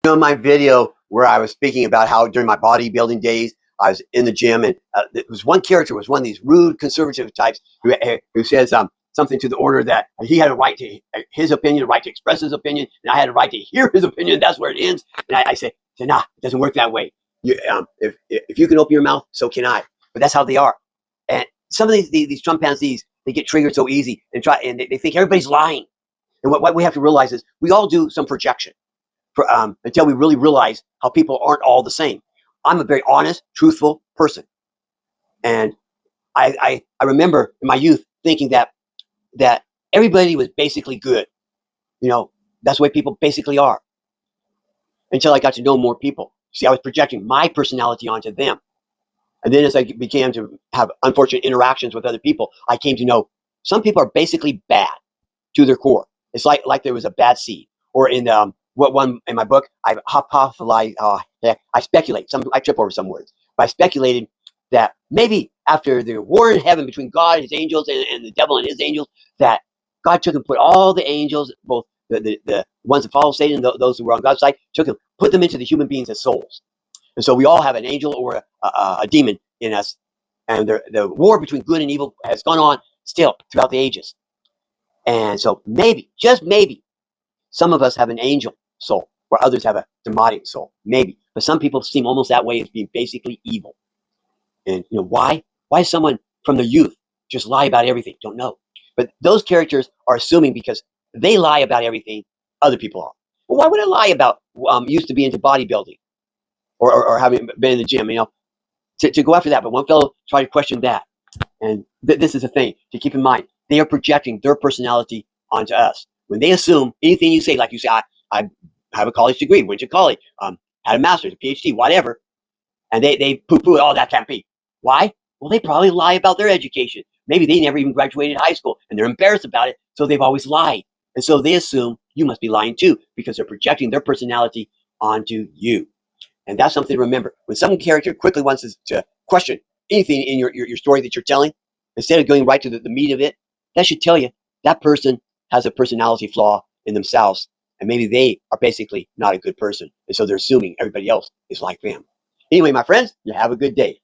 My video where I was speaking about how during my bodybuilding days, I was in the gym, and there was one character, was one of these rude conservative types who says something to the order that he had a right to his opinion, a right to express his opinion, and I had a right to hear his opinion. That's where it ends. And I say, nah, it doesn't work that way. If you can open your mouth, so can I. But that's how they are. And some of these chimpanzees, they get triggered so easy and they think everybody's lying. And what we have to realize is we all do some projection until we really realize how people aren't all the same. I'm a very honest, truthful person. And I remember in my youth thinking that everybody was basically good. That's the way people basically are. Until I got to know more people. See, I was projecting my personality onto them. And then as I began to have unfortunate interactions with other people, I came to know some people are basically bad to their core. It's like there was a bad seed. Or in what one in my book, I speculate. I trip over some words. But I speculated that maybe after the war in heaven between God and his angels and the devil and his angels, that God took and put all the angels, both the ones that follow Satan, those who were on God's side, took and put them into the human beings as souls. And so we all have an angel or a demon in us. And the war between good and evil has gone on still throughout the ages. And so maybe, just maybe, some of us have an angel soul, where others have a demonic soul. Maybe. But some people seem almost that way as being basically evil. And why? Why does someone from their youth just lie about everything? Don't know. But those characters are assuming because they lie about everything, other people are. Well, why would I lie about used to be into bodybuilding or having been in the gym, to go after that? But one fellow tried to question that. And this is the thing to keep in mind. They are projecting their personality onto us. When they assume anything you say, like you say, I have a college degree, went to college, had a master's, a PhD, whatever, and they poo-poo it, oh, that can't be. Why? Well, they probably lie about their education. Maybe they never even graduated high school, and they're embarrassed about it, so they've always lied. And so they assume you must be lying too, because they're projecting their personality onto you. And that's something to remember. When some character quickly wants to question anything in your story that you're telling, instead of going right to the meat of it, that should tell you that person has a personality flaw in themselves, and maybe they are basically not a good person. And so they're assuming everybody else is like them. Anyway, my friends, you have a good day.